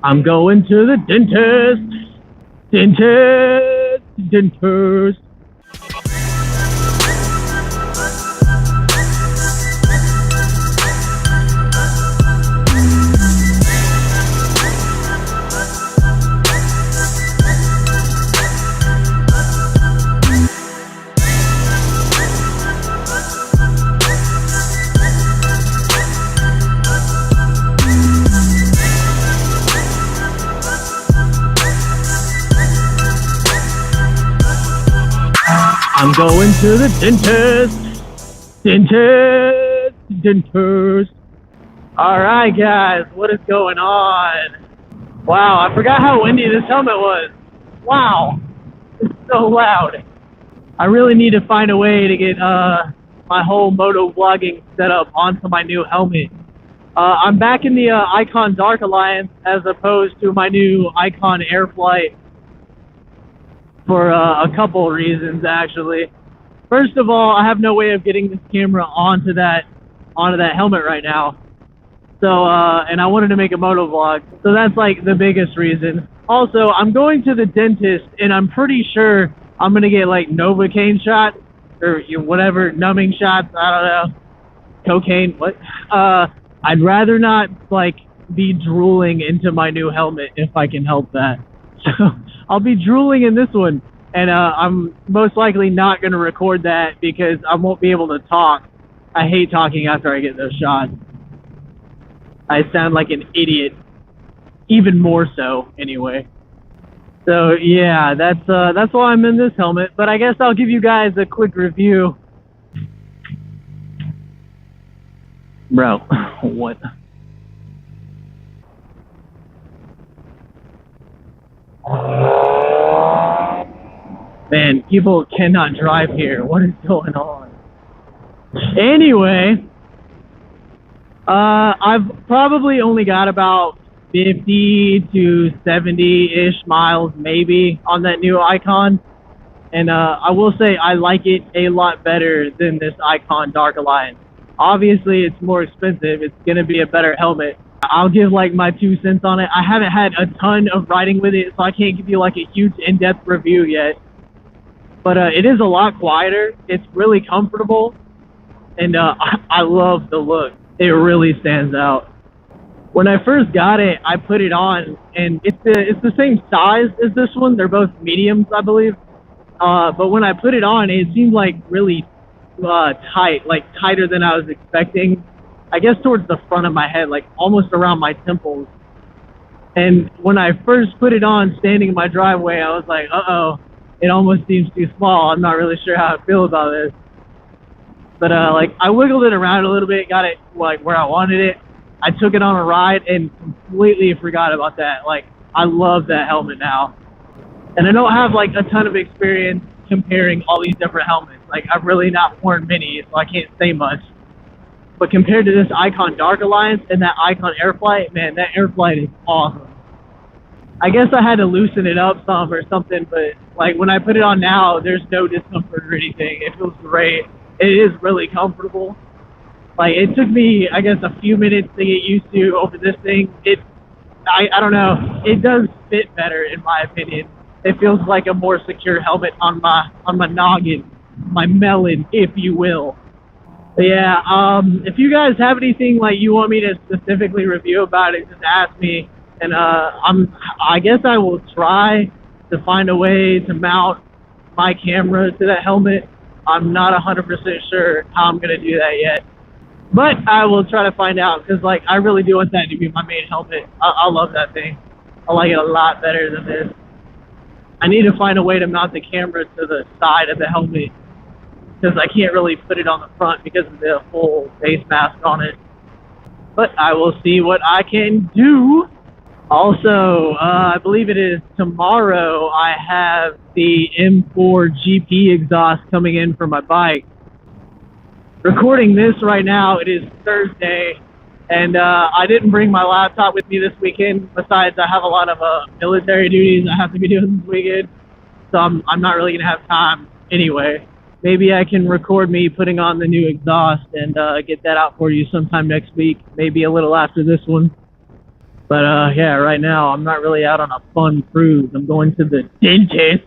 I'm going to the dentist. Dentist. I'm going to the dentist. All right, guys, what is going on? Wow, I forgot how windy this helmet was. Wow, it's so loud. I really need to find a way to get my whole moto vlogging set up onto my new helmet. I'm back in the Icon Dark Alliance as opposed to my new Icon Airflite for a couple reasons, actually. First of all, I have no way of getting this camera onto that helmet right now. So, and I wanted to make a moto vlog, so that's like the biggest reason. Also, I'm going to the dentist, and I'm pretty sure I'm gonna get like Novocaine shots or whatever, numbing shots. I don't know, cocaine. What? I'd rather not like be drooling into my new helmet if I can help that. So I'll be drooling in this one, and I'm most likely not going to record that because I won't be able to talk. I hate talking after I get those shots. I sound like an idiot, even more so anyway. So yeah, that's why I'm in this helmet. But I guess I'll give you guys a quick review. Bro, what? Man, people cannot drive here. What is going on? Anyway, I've probably only got about 50 to 70-ish miles maybe on that new Icon. And I will say I like it a lot better than this Icon Dark Alliance. Obviously, it's more expensive. It's going to be a better helmet. I'll give like my 2 cents on it. I haven't had a ton of riding with it, so I can't give you like a huge in-depth review yet. But it is a lot quieter. It's really comfortable, and I love the look. It really stands out. When I first got it, I put it on, and it's the same size as this one. They're both mediums, I believe. But when I put it on, it seemed like really tight, like tighter than I was expecting. I guess towards the front of my head, like almost around my temples. And when I first put it on, standing in my driveway, I was like, uh-oh, it almost seems too small. I'm not really sure how I feel about this. But like I wiggled it around a little bit, got it like where I wanted it. I took it on a ride and completely forgot about that. Like, I love that helmet now. And I don't have like a ton of experience comparing all these different helmets. Like, I've really not worn many, so I can't say much. But compared to this Icon Dark Alliance and that Icon Airflite, man, that Airflite is awesome. I guess I had to loosen it up some or something, but like when I put it on now, there's no discomfort or anything. It feels great. It is really comfortable. Like, it took me, I guess, a few minutes to get used to over this thing. I don't know. It does fit better, in my opinion. It feels like a more secure helmet on my noggin, my melon, if you will. But yeah, if you guys have anything like you want me to specifically review about it, just ask me, and I guess I will try to find a way to mount my camera to that helmet. I'm not 100% sure how I'm gonna do that yet, but I will try to find out, because like I really do want that to be my main helmet. I love that thing. I like it a lot better than this. I need to find a way to mount the camera to the side of the helmet, because I can't really put it on the front because of the full face mask on it. But I will see what I can do. Also, I believe it is tomorrow, I have the M4 GP exhaust coming in for my bike. Recording this right now, it is Thursday, and I didn't bring my laptop with me this weekend. Besides, I have a lot of military duties I have to be doing this weekend, so I'm not really going to have time anyway. Maybe I can record me putting on the new exhaust and get that out for you sometime next week, maybe a little after this one. But yeah, right now I'm not really out on a fun cruise. I'm going to the dentist.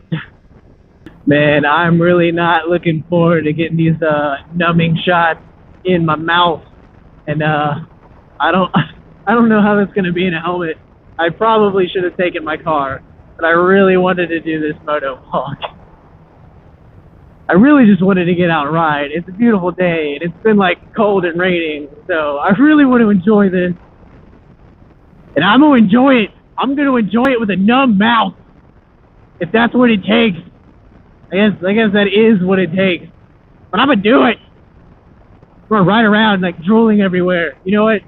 Man, I'm really not looking forward to getting these numbing shots in my mouth. And I don't I don't know how that's gonna be in a helmet. I probably should have taken my car, but I really wanted to do this moto vlog. I really just wanted to get out and ride. It's a beautiful day, and it's been like cold and raining, so I really want to enjoy this. And I'm gonna enjoy it. I'm gonna enjoy it with a numb mouth, if that's what it takes. I guess that is what it takes. But I'm gonna do it. I'm gonna ride around like drooling everywhere. You know what?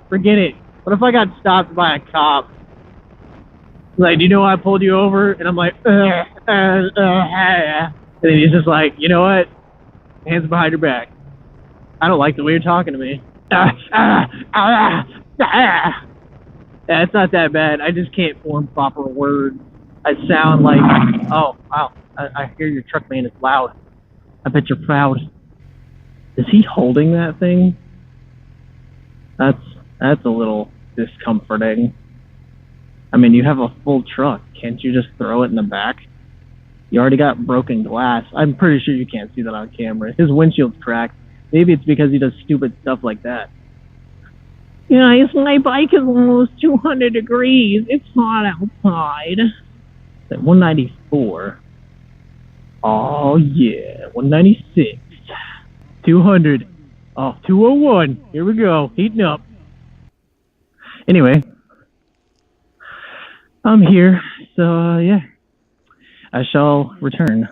Forget it. What if I got stopped by a cop? Like, do you know why I pulled you over? And I'm like, and then he's just like, you know what? Hands behind your back. I don't like the way you're talking to me. Yeah, it's not that bad. I just can't form proper words. I sound like, oh, wow. I hear your truck, man. It's loud. I bet you're proud. Is he holding that thing? That's a little discomforting. I mean, you have a full truck. Can't you just throw it in the back? You already got broken glass. I'm pretty sure you can't see that on camera. His windshield's cracked. Maybe it's because he does stupid stuff like that. Guys, my bike is almost 200 degrees. It's hot outside. It's at 194. Oh, yeah. 196. 200. Oh, 201. Here we go. Heating up. Anyway. I'm here. So, yeah. I shall return.